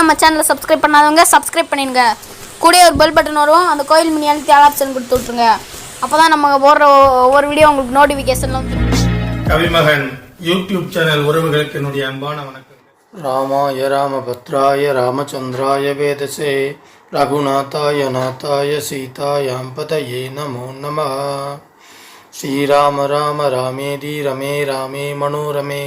நம்ம சேனலை சப்ஸ்கிரைப் பண்ணாதவங்க சப்ஸ்கிரைப் பண்ணிடுங்க. கூட ஒரு பெல் பட்டன் வரும், அந்த கோயில் மினி அழுத்தி ஆல் ஆப்ஷன் கொடுத்து விட்ருங்க. அப்போ தான் நம்ம போடுற ஒவ்வொரு வீடியோ உங்களுக்கு நோட்டிஃபிகேஷன்ல வந்து. கவிமகன் யூடியூப் சேனல் உறவுகளுக்கு என்னுடைய அன்பான வணக்கம். ராமாய ராமபத்ராய ராமச்சந்திராய வேதசே ரகுநாதாய நாதாய சீதாயாம் பதயே நமோ நமः. ஸ்ரீராம ராம ராமேதி ரமே ராமே மனோரமே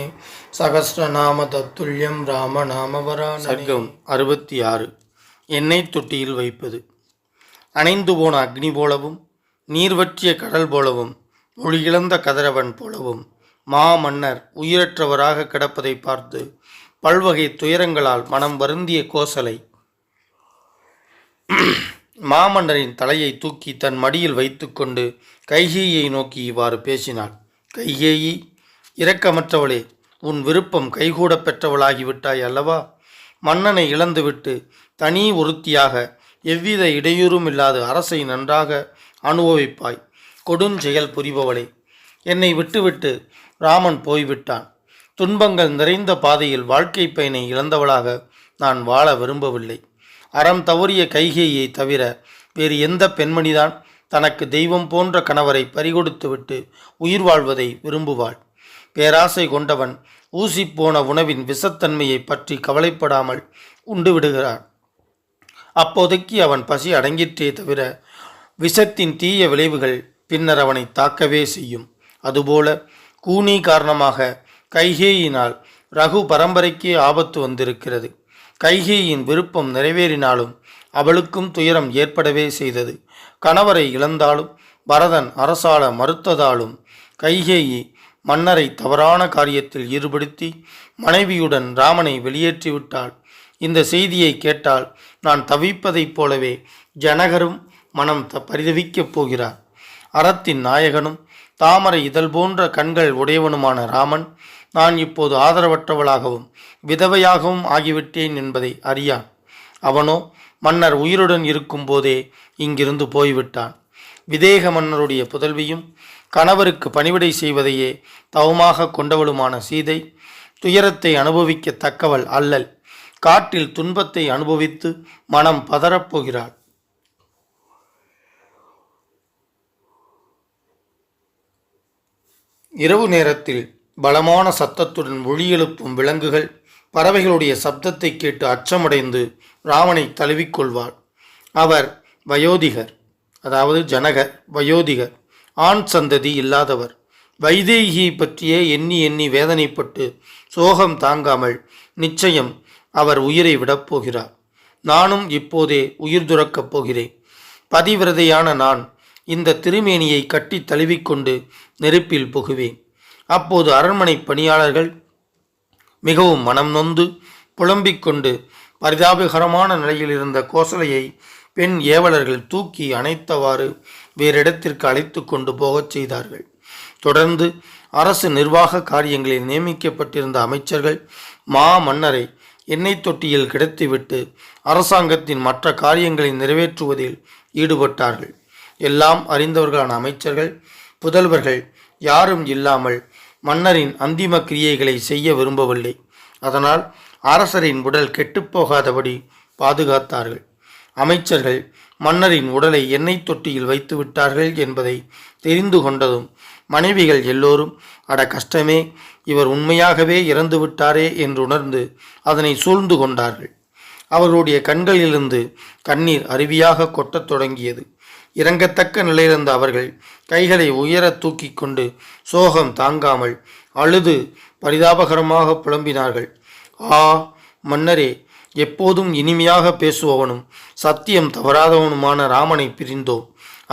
சகஸ்ரநாம தத்துல்யம் ராம நாமவரான. சர்க்கம் 66. எண்ணெய் தொட்டியில் வைப்பது. அணைந்து போன அக்னி போலவும் நீர்வற்றிய கடல் போலவும் மொழியிழந்த கதிரவன் போலவும் மாமன்னர் உயிரற்றவராக கிடப்பதை பார்த்து பல்வகை துயரங்களால் மனம் வருந்திய கோசலை மாமன்னரின் தலையை தூக்கி தன் மடியில் வைத்துக்கொண்டு கைகேயியை நோக்கி இவ்வாறு பேசினாள். கைகேயி, இரக்கமற்றவளே, உன் விருப்பம் கைகூட பெற்றவளாகிவிட்டாய் அல்லவா? மன்னனை இழந்துவிட்டு தனி ஒருத்தியாக எவ்வித இடையூறும் இல்லாத அரசை நன்றாக அனுபவிப்பாய். கொடுஞ்செயல் புரிபவளே, என்னை விட்டுவிட்டு ராமன் போய்விட்டான். துன்பங்கள் நிறைந்த பாதையில் வாழ்க்கை பயனை இழந்தவளாக நான் வாழ விரும்பவில்லை. அறம் தவறிய கைகேயை தவிர வேறு எந்த பெண்மணிதான் தனக்கு தெய்வம் போன்ற கணவரை பறிகொடுத்துவிட்டு உயிர் வாழ்வதை விரும்புவாள்? பேராசை கொண்டவன் ஊசி போன உணவின் விஷத்தன்மையை பற்றி கவலைப்படாமல் உண்டு விடுகிறான். அப்போதைக்கு அவன் பசி அடங்கிற்றே தவிர விஷத்தின் தீய விளைவுகள் பின்னர் அவனை தாக்கவே செய்யும். அதுபோல கூனி காரணமாக கைகேயினால் ரகு பரம்பரைக்கே ஆபத்து வந்திருக்கிறது. கைகேயின் விருப்பம் நிறைவேறினாலும் அவளுக்கும் துயரம் ஏற்படவே செய்தது. கணவரை இழந்தாலும் பரதன் அரசாள மறுத்ததாலும் கைகேயி மன்னரை தவறான காரியத்தில் ஈடுபடுத்தி மனைவியுடன் ராமனை வெளியேற்றிவிட்டாள். இந்த செய்தியை கேட்டால் நான் தவிப்பதைப் போலவே ஜனகரும் மனம் பரிதவிக்கப் போகிறார். அறத்தின் நாயகனும் தாமரை இதழ் போன்ற கண்கள் உடையவனுமான ராமன் நான் இப்போது ஆதரவற்றவளாகவும் விதவையாகவும் ஆகிவிட்டேன் என்பதை அறியான். அவனோ மன்னர் உயிருடன் இருக்கும் போதே இங்கிருந்து போய்விட்டான். விதேக மன்னருடைய புதல்வியும் கணவருக்கு பணிவிடை செய்வதையே தவமாக கொண்டவளுமான சீதை துயரத்தை அனுபவிக்க தக்கவள் அல்லல். காட்டில் துன்பத்தை அனுபவித்து மனம் பதறப்போகிறாள். இரவு நேரத்தில் பலமான சத்தத்துடன் ஒளி எழுப்பும் விலங்குகள் பறவைகளுடைய சப்தத்தை கேட்டு அச்சமடைந்து ராமனை தழுவிக்கொள்வாள். அவர் வயோதிகர், அதாவது ஜனகர் வயோதிகர், ஆண் சந்ததி இல்லாதவர். வைதேகியை பற்றியே எண்ணி எண்ணி வேதனைப்பட்டு சோகம் தாங்காமல் நிச்சயம் அவர் உயிரை விடப்போகிறார். நானும் இப்போதே உயிர் துறக்கப் போகிறேன். பதிவிரதையான நான் இந்த திருமேனியை கட்டி தழுவிக்கொண்டு நெருப்பில் புகுவேன். அப்போது அரண்மனை பணியாளர்கள் மிகவும் மனம் நொந்து புலம்பிக் கொண்டு பரிதாபகரமான நிலையில் இருந்த கோசலையை பெண் ஏவலர்கள் தூக்கி அணைத்தவாறு வேறிடத்திற்கு அழைத்து கொண்டு போகச் செய்தார்கள். தொடர்ந்து அரசு நிர்வாக காரியங்களில் நியமிக்கப்பட்டிருந்த அமைச்சர்கள் மன்னரை எண்ணெய் தொட்டியில் கிடத்திவிட்டு அரசாங்கத்தின் மற்ற காரியங்களை நிறைவேற்றுவதில் ஈடுபட்டார்கள். எல்லாம் அறிந்தவர்களான அமைச்சர்கள் புதல்வர்கள் யாரும் இல்லாமல் மன்னரின் அந்திம கிரியைகளை செய்ய விரும்பவில்லை. அதனால் அரசரின் உடல் கெட்டுப்போகாதபடி பாதுகாத்தார்கள். அமைச்சர்கள் மன்னரின் உடலை எண்ணெய் தொட்டியில் வைத்து விட்டார்கள் என்பதை தெரிந்து கொண்டதும் மனைவிகள் எல்லோரும் அட கஷ்டமே, இவர் உண்மையாகவே இறந்து விட்டாரே என்று உணர்ந்து அதனை சூழ்ந்து கொண்டார்கள். அவர்களுடைய கண்களிலிருந்து கண்ணீர் அருவியாக கொட்டத் தொடங்கியது. இறங்கத்தக்க நிலையிலிருந்த அவர்கள் கைகளை உயர தூக்கி கொண்டு சோகம் தாங்காமல் அழுது பரிதாபகரமாக புலம்பினார்கள். ஆ மன்னரே, எப்போதும் இனிமையாக பேசுபவனும் சத்தியம் தவறாதவனுமான ராமனை பிரிந்தோம்.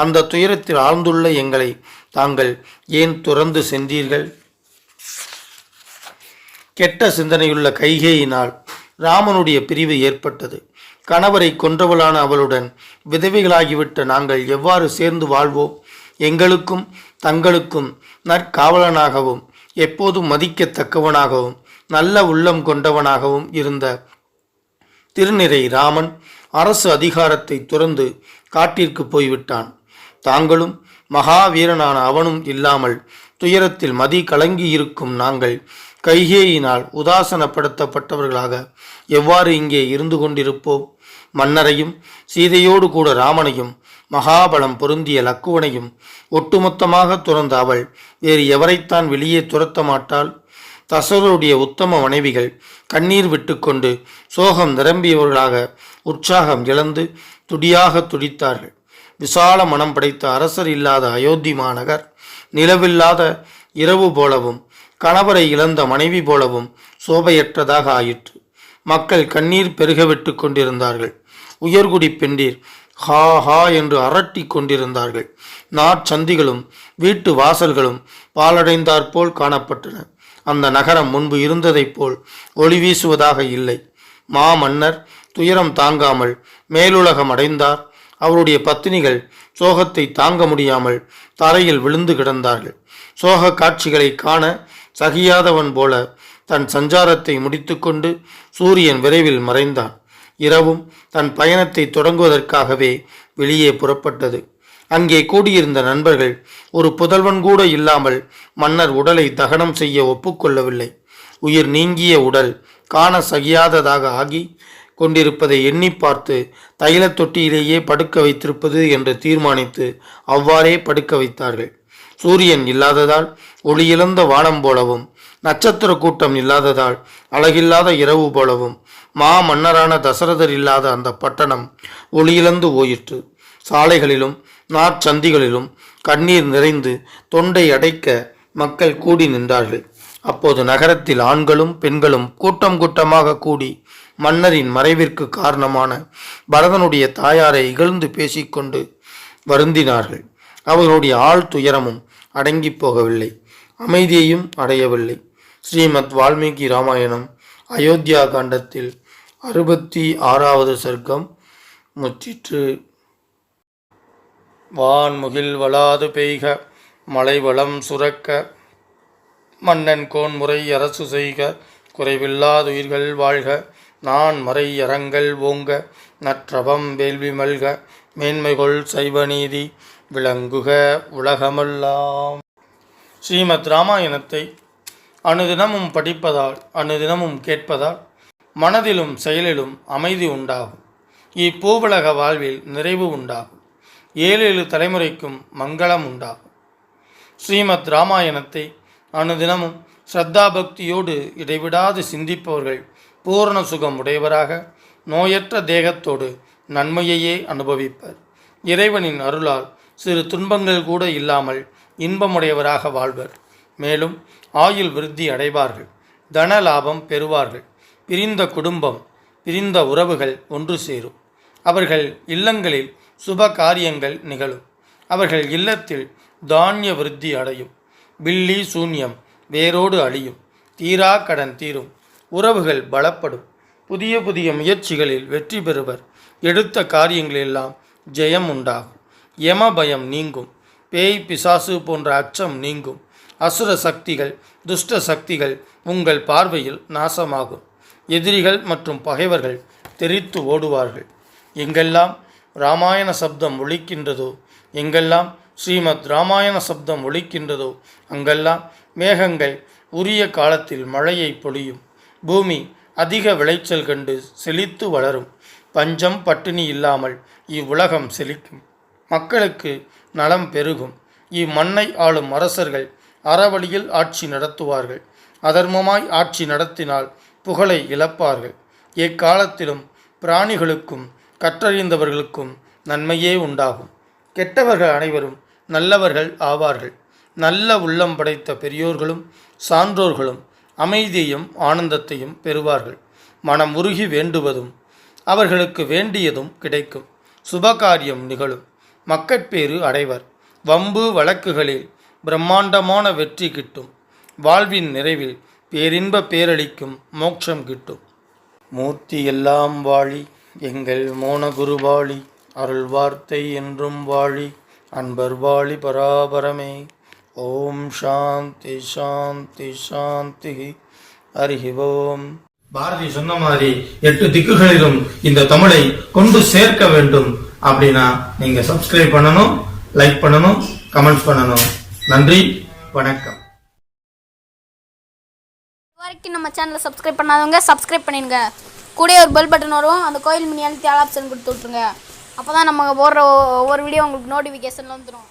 அந்த துயரத்தில் ஆழ்ந்துள்ள எங்களை தாங்கள் ஏன் துறந்து சென்றீர்கள்? கெட்ட சிந்தனையுள்ள கைகேயினால் ராமனுடைய பிரிவு ஏற்பட்டது. கணவரை கொன்றவளான அவளுடன் விதவைகளாகிவிட்ட நாங்கள் எவ்வாறு சேர்ந்து வாழ்வோம்? எங்களுக்கும் தங்களுக்கும் நற்காவலனாகவும் எப்போதும் மதிக்கத்தக்கவனாகவும் நல்ல உள்ளம் கொண்டவனாகவும் இருந்த திருநிறை ராமன் அரசு அதிகாரத்தை துறந்து காட்டிற்கு போய்விட்டான். தாங்களும் மகாவீரனான அவனும் இல்லாமல் துயரத்தில் மதி கலங்கி இருக்கும் நாங்கள் கைகேயினால் உதாசனப்படுத்தப்பட்டவர்களாக எவ்வாறு இங்கே இருந்து கொண்டிருப்போம்? மன்னரையும் சீதையோடு கூட ராமனையும் மகாபலம் பொருந்திய லக்குவனையும் ஒட்டுமொத்தமாக துறந்த அவள் வேறு எவரைத்தான் வெளியே துரத்த மாட்டாள்? தசரருடைய உத்தம மனைவிகள் கண்ணீர் விட்டுக்கொண்டு சோகம் நிரம்பியவர்களாக உற்சாகம் இழந்து துடியாக துடித்தார்கள். விசால மனம் படைத்த அரசர் இல்லாத அயோத்தி மாநகர் நிலவில்லாத இரவு போலவும் கணவரை இழந்த மனைவி போலவும் சோபையற்றதாக ஆயிற்று. மக்கள் கண்ணீர் பெருகவிட்டு கொண்டிருந்தார்கள். உயர்குடி பெண்டீர் ஹா ஹா என்று அரட்டி கொண்டிருந்தார்கள். நாற்சந்திகளும் வீட்டு வாசல்களும் பாலடைந்தாற்போல் காணப்பட்டன. அந்த நகரம் முன்பு இருந்ததைப் போல் ஒளி வீசுவதாக இல்லை. மாமன்னர் துயரம் தாங்காமல் மேலுலகம் அடைந்தார். அவருடைய பத்தினிகள் சோகத்தை தாங்க முடியாமல் தரையில் விழுந்து கிடந்தார்கள். சோக காட்சிகளை காண சகியாதவன் போல தன் சஞ்சாரத்தை முடித்துக்கொண்டு சூரியன் விரைவில் மறைந்தான். இரவும் தன் பயணத்தை தொடங்குவதற்காகவே வெளியே புறப்பட்டது. அங்கே கூடியிருந்த நண்பர்கள் ஒரு புதல்வன் கூட இல்லாமல் மன்னர் உடலை தகனம் செய்ய ஒப்புக்கொள்ளவில்லை. உயிர் நீங்கிய உடல் காண சகியாததாக ஆகி கொண்டிருப்பதை எண்ணி பார்த்து தைலத் தொட்டியிலேயே படுக்க வைத்திருப்பது என்று தீர்மானித்து அவ்வாறே படுக்க வைத்தார்கள். சூரியன் இல்லாததால் ஒளியிழந்த வானம் போலவும் நட்சத்திர கூட்டம் இல்லாததால் அழகில்லாத இரவு போலவும் மன்னரான தசரதர் இல்லாத அந்த பட்டணம் ஒளியிழந்து போயிற்று. சாலைகளிலும் நாற்சந்திகளிலும் கண்ணீர் நிறைந்து தொண்டை அடைக்க மக்கள் கூடி நின்றார்கள். அப்போது நகரத்தில் ஆண்களும் பெண்களும் கூட்டம் கூட்டமாக கூடி மன்னரின் மறைவிற்கு காரணமான பரதனுடைய தாயாரை இகழ்ந்து பேசிக்கொண்டு வருந்தினார்கள். அவர்களுடைய ஆள் துயரமும் அடங்கி போகவில்லை, அமைதியையும் அடையவில்லை. ஸ்ரீமத் வால்மீகி ராமாயணம் அயோத்தியா காண்டத்தில் 66வது சர்க்கம் முற்றிற்று. வான்முகில் வளாது பெய்க, மலை வளம் சுரக்க, மன்னன் கோன்முறை அரசு செய்க, குறைவில்லாதுயிர்கள் வாழ்க, நான் மறை அறங்கள் ஓங்க, நற்றவம் வேள்வி மல்க, மேன்மைகொள் சைவநீதி விளங்குக உலகமெல்லாம். ஸ்ரீமத் ராமாயணத்தை அனுதினமும் படிப்பதால் அனுதினமும் கேட்பதால் மனதிலும் செயலிலும் அமைதி உண்டாகும். இப்பூவுலக வாழ்வில் நிறைவு உண்டாகும். 7 தலைமுறைக்கும் மங்களம் உண்டாகும். ஸ்ரீமத் ராமாயணத்தை அனுதினமும் ஸ்ரத்தாபக்தியோடு இடைவிடாது சிந்திப்பவர்கள் பூரண சுகம் உடையவராக நோயற்ற தேகத்தோடு நன்மையையே அனுபவிப்பர். இறைவனின் அருளால் சிறு துன்பங்கள் கூட இல்லாமல் இன்பமுடையவராக வாழ்வர். மேலும் ஆயுள் விருத்தி அடைவார்கள். தன லாபம் பெறுவார்கள். பிரிந்த குடும்பம், பிரிந்த உறவுகள் ஒன்று சேரும். அவர்கள் இல்லங்களில் சுப காரியங்கள் நிகழும். அவர்கள் இல்லத்தில் தானிய விருத்தி அடையும். பில்லி சூன்யம் வேரோடு அழியும். தீரா கடன் தீரும். உறவுகள் பலப்படும். புதிய புதிய முயற்சிகளில் வெற்றி பெறுவர். எடுத்த காரியங்களெல்லாம் ஜெயம் உண்டாகும். யம பயம் நீங்கும். பேய் பிசாசு போன்ற அச்சம் நீங்கும். அசுர சக்திகள், துஷ்ட சக்திகள் உங்கள் பார்வையில் நாசமாகும். எதிரிகள் மற்றும் பகைவர்கள் தெரித்து ஓடுவார்கள். எங்கெல்லாம் ராமாயண சப்தம் ஒலிக்கின்றதோ, எங்கெல்லாம் ஸ்ரீமத் ராமாயண சப்தம் ஒலிக்கின்றதோ அங்கெல்லாம் மேகங்கள் உரிய காலத்தில் மழையை பொழியும். பூமி அதிக விளைச்சல் கண்டு செழித்து வளரும். பஞ்சம் பட்டினி இல்லாமல் இவ்வுலகம் செழிக்கும். மக்களுக்கு நலம் பெருகும். இம்மண்ணை ஆளும் அரசர்கள் அறவழியில் ஆட்சி நடத்துவார்கள். அதர்மமாய் ஆட்சி நடத்தினால் புகழை இழப்பார்கள். எக்காலத்திலும் பிராணிகளுக்கும் கற்றறிந்தவர்களுக்கும் நன்மையே உண்டாகும். கெட்டவர்கள் அனைவரும் நல்லவர்கள் ஆவார்கள். நல்ல உள்ளம் படைத்த பெரியோர்களும் சான்றோர்களும் அமைதியையும் ஆனந்தத்தையும் பெறுவார்கள். மனம் உருகி வேண்டுவதும் அவர்களுக்கு வேண்டியதும் கிடைக்கும். சுபகாரியம் நிகழும். மக்கட்பேறு அடைவர். வம்பு வழக்குகளில் பிரம்மாண்டமான வெற்றி கிட்டும். வாழ்வின் நிறைவில் பேரின்ப பேரளிக்கும் மோட்சம் கிட்டும். மூர்த்தி எல்லாம் வாழி, எங்கள் மோனகுரு வாழி, அருள் வார்த்தை என்றும் வாழி, அன்பர் வாழி பராபரமே. ஓம் சாந்தி சாந்தி சாந்தி. ஹரி ஓம். பாரதி சொன்ன மாதிரி 8 திக்குகளிலும் இந்த தமிழை கொண்டு சேர்க்க வேண்டும் அப்படின்னா நீங்க சப்ஸ்கிரைப் பண்ணணும், லைக் பண்ணணும், கமெண்ட்ஸ் பண்ணணும். நன்றி, வணக்கம். வரைக்கும் நம்ம சேனலை சப்ஸ்கிரைப் பண்ணாதவங்க சப்ஸ்கிரைப் பண்ணிடுங்க. கூடவே ஒரு பெல் பட்டன் வரும், அந்த கோயில் மணி அழுத்தி ஆல் ஆப்ஷன் கொடுத்து விட்ருங்க. அப்போ தான் நம்ம போடுற ஒவ்வொரு வீடியோ உங்களுக்கு நோட்டிஃபிகேஷனில் வந்துடும்.